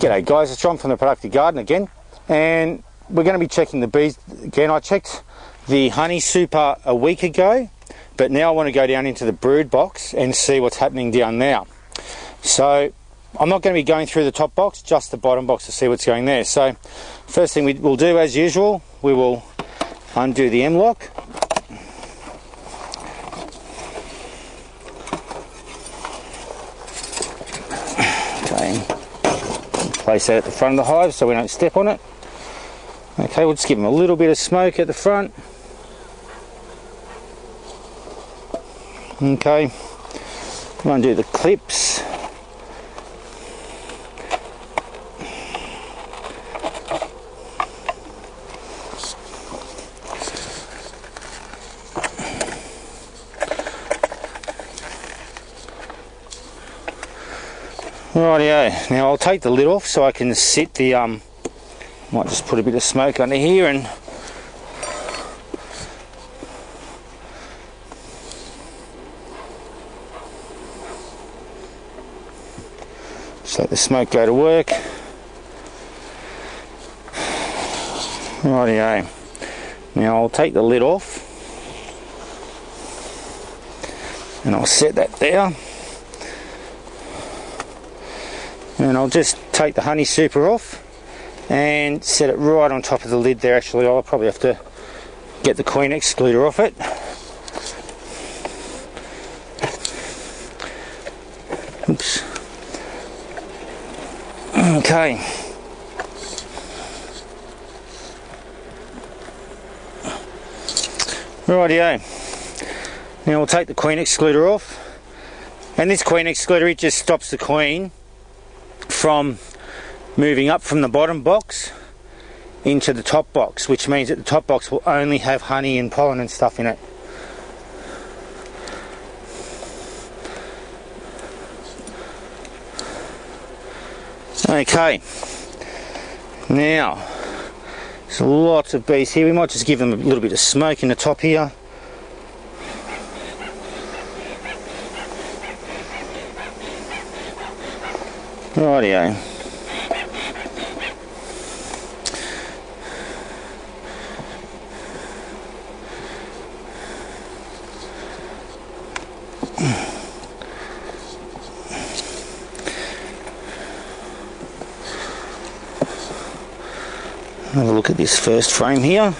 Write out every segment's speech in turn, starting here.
G'day guys, it's John from the Productive Garden again, and we're going to be checking the bees again. I checked the honey super a week ago, but now I want to go down into the brood box and see what's happening down there. So I'm not going to be going through the top box, just the bottom box to see what's going there. So first thing we'll do, as usual, we will undo the M-lock. Okay, place that at the front of the hive so we don't step on it. Okay, we'll just give them a little bit of smoke at the front. Okay, we'll undo the clips. Rightio, now I'll take the lid off so I can sit the, might just put a bit of smoke under here and just let the smoke go to work. Rightio, now I'll take the lid off and I'll set that there. And I'll just take the honey super off and set it right on top of the lid there. Actually, I'll probably have to get the queen excluder off it. Oops. Okay. Rightio. Now we'll take the queen excluder off. And this queen excluder, it just stops the queen from moving up from the bottom box into the top box, which means that the top box will only have honey and pollen and stuff in it. Okay, now there's lots of bees here. We might just give them a little bit of smoke in the top here. Rightio. Have a look at this first frame here.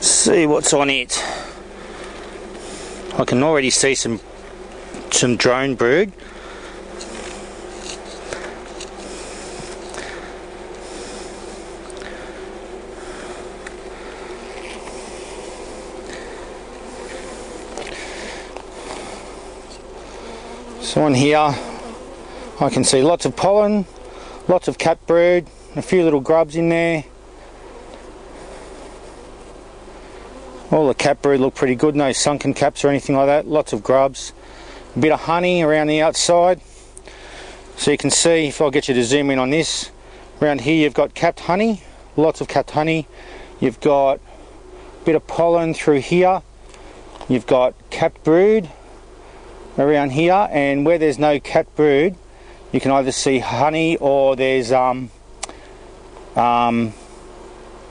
See what's on it. I can already see some drone brood. So on here I can see lots of pollen, lots of cap brood, a few little grubs in there. All the cap brood look pretty good, no sunken caps or anything like that. Lots of grubs, a bit of honey around the outside. So you can see, if I'll get you to zoom in on this, around here you've got capped honey, lots of capped honey. You've got a bit of pollen through here. You've got capped brood around here, and where there's no capped brood you can either see honey or there's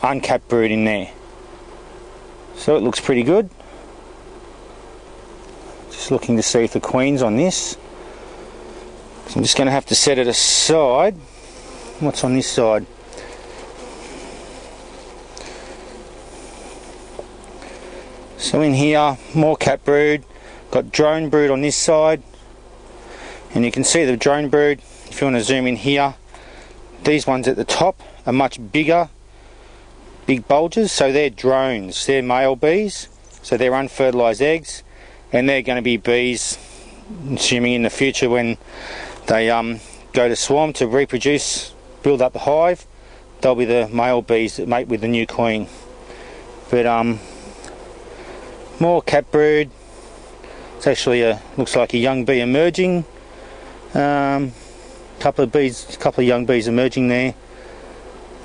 uncapped brood in there. So it looks pretty good. Just looking to see if the queen's on this. So I'm just going to have to set it aside. What's on this side? So in here, more capped brood. Got drone brood on this side, and you can see the drone brood. If you want to zoom in here, these ones at the top are much bigger, big bulges, so they're drones. They're male bees, so they're unfertilized eggs, and they're going to be bees, assuming in the future when they go to swarm to reproduce, build up the hive, they'll be the male bees that mate with the new queen. But more cap brood. It's actually looks like a young bee emerging. Couple of young bees emerging there.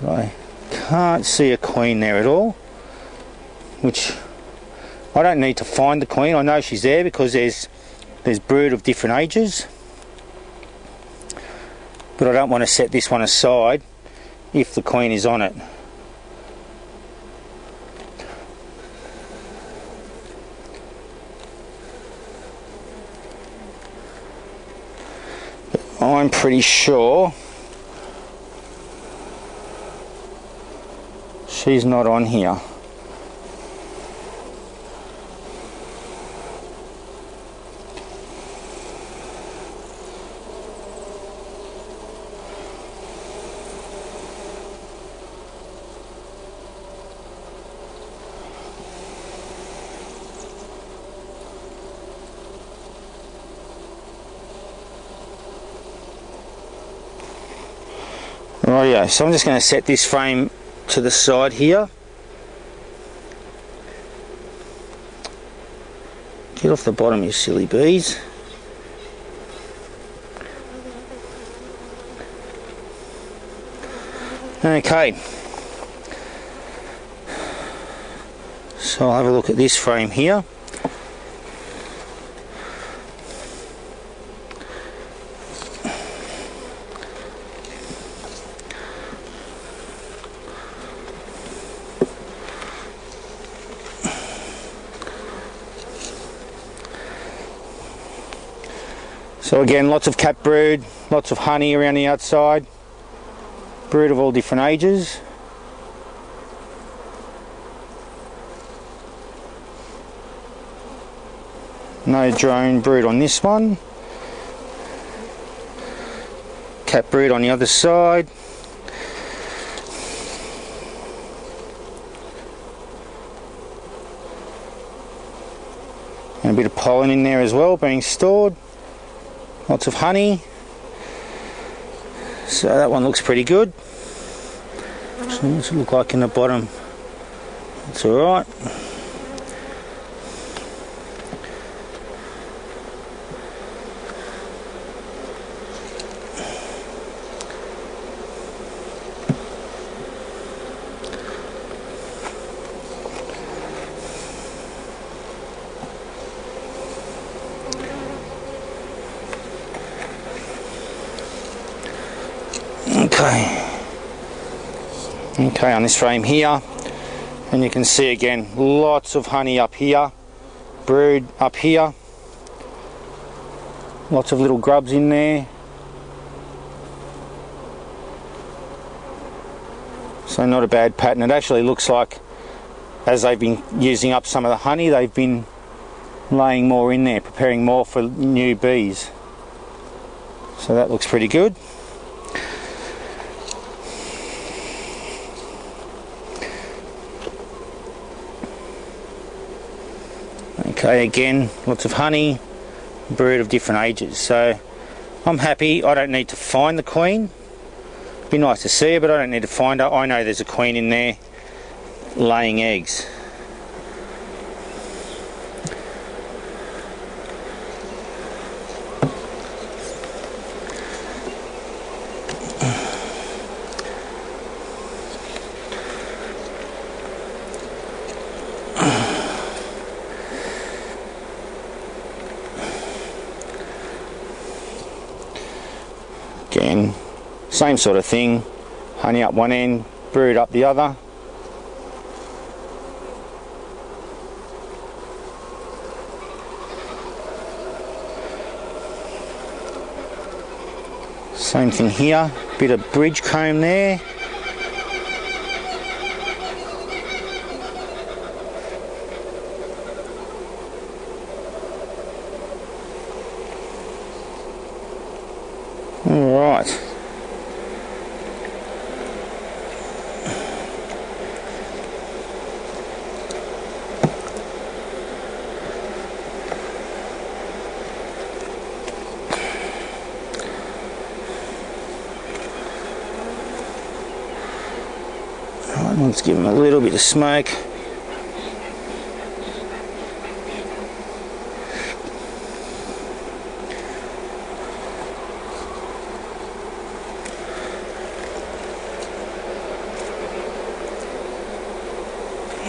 I can't see a queen there at all, which I don't need to find the queen. I know she's there because there's brood of different ages. but I don't want to set this one aside if the queen is on it. But I'm pretty sure she's not on here. Rightio, so I'm just going to set this frame to the side here. Get off the bottom, you silly bees. Okay, so I'll have a look at this frame here. So again, lots of cat brood, lots of honey around the outside, brood of all different ages. No drone brood on this one. Cat brood on the other side. And a bit of pollen in there as well being stored. Lots of honey. So that one looks pretty good. So what's it look like in the bottom? It's alright. Okay, on this frame here, and you can see again lots of honey up here, brood up here, lots of little grubs in there. So not a bad pattern. It actually looks like as they've been using up some of the honey, they've been laying more in there, preparing more for new bees. So that looks pretty good. Okay, again, lots of honey, brood of different ages. So I'm happy. I don't need to find the queen. Be nice to see her, but I don't need to find her. I know there's a queen in there laying eggs. Again, same sort of thing, honey up one end, brood up the other. Same thing here, bit of bridge comb there. Alright. Alright, let's give them a little bit of smoke.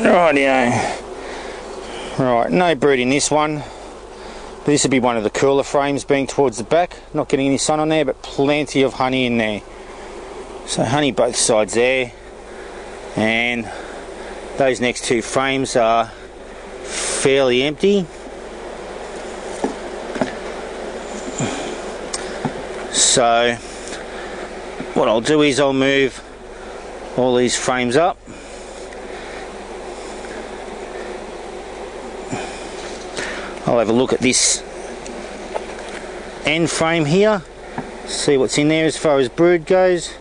Rightio. Right, no brood in this one. This would be one of the cooler frames being towards the back, not getting any sun on there, but plenty of honey in there. So honey both sides there, and those next two frames are fairly empty. So what I'll do is I'll move all these frames up. I'll have a look at this end frame here, see what's in there as far as brood goes.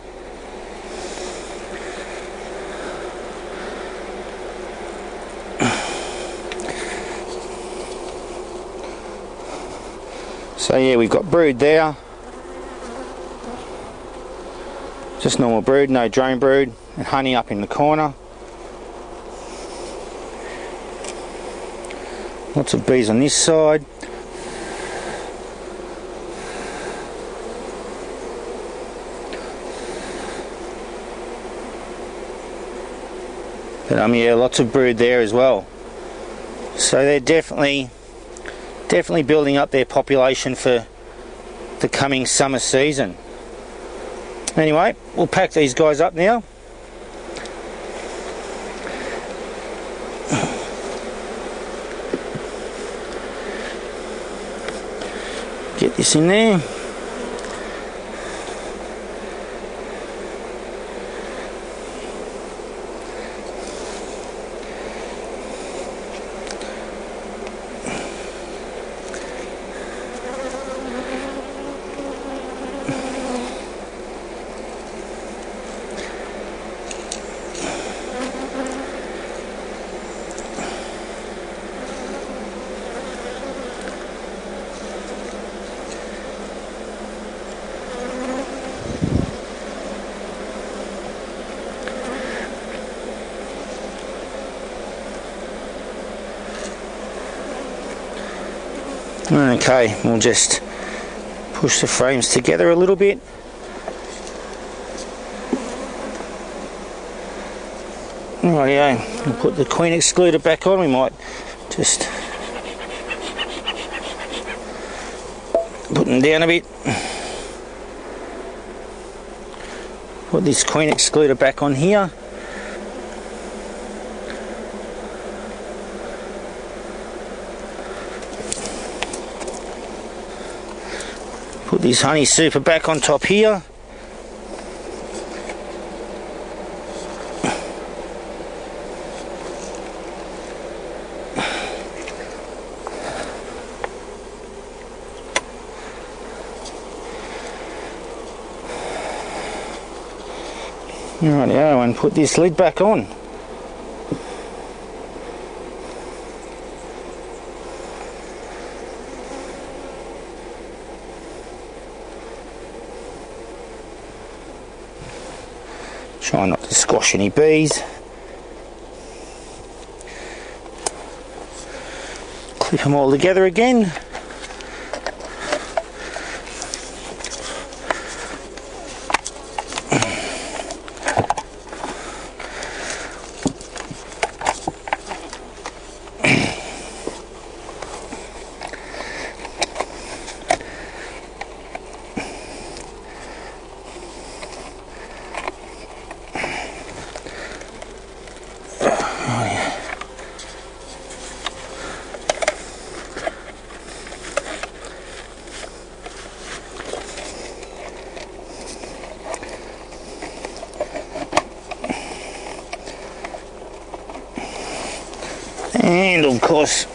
So yeah, we've got brood there, just normal brood, no drone brood, and honey up in the corner. Lots of bees on this side. But yeah, lots of brood there as well. So they're definitely building up their population for the coming summer season. Anyway, we'll pack these guys up now. Get this in there. Okay, we'll just push the frames together a little bit. Rightio, we'll put the queen excluder back on. We might just put them down a bit. Put this queen excluder back on here. Put this honey super back on top here. Rightio, and put this lid back on. Try not to squash any bees. Clip them all together again. And of course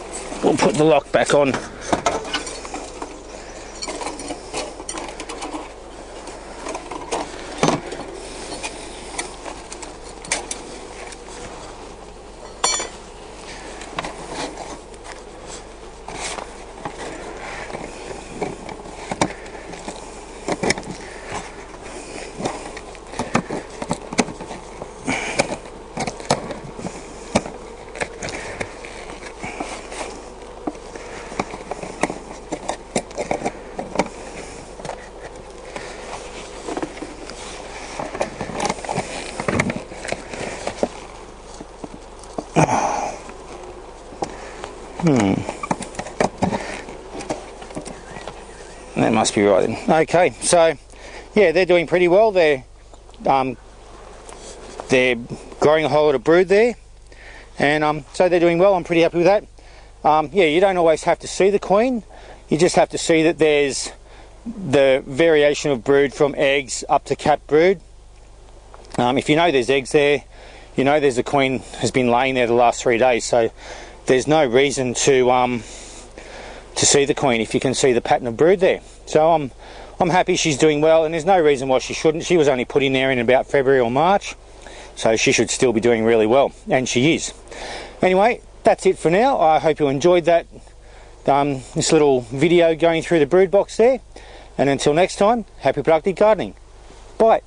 we'll put the lock back on. must be right then. Okay, so yeah, they're doing pretty well. They're growing a whole lot of brood there, and so they're doing well. I'm pretty happy with that. Yeah, you don't always have to see the queen. You just have to see that there's the variation of brood from eggs up to capped brood. If you know there's eggs there, you know there's a queen has been laying there the last 3 days, so there's no reason to see the queen if you can see the pattern of brood there. So I'm happy she's doing well, and there's no reason why she shouldn't. She was only put in there in about February or March, so she should still be doing really well, and she is. Anyway, that's it for now. I hope you enjoyed that this little video going through the brood box there, and until next time, happy productive gardening. Bye.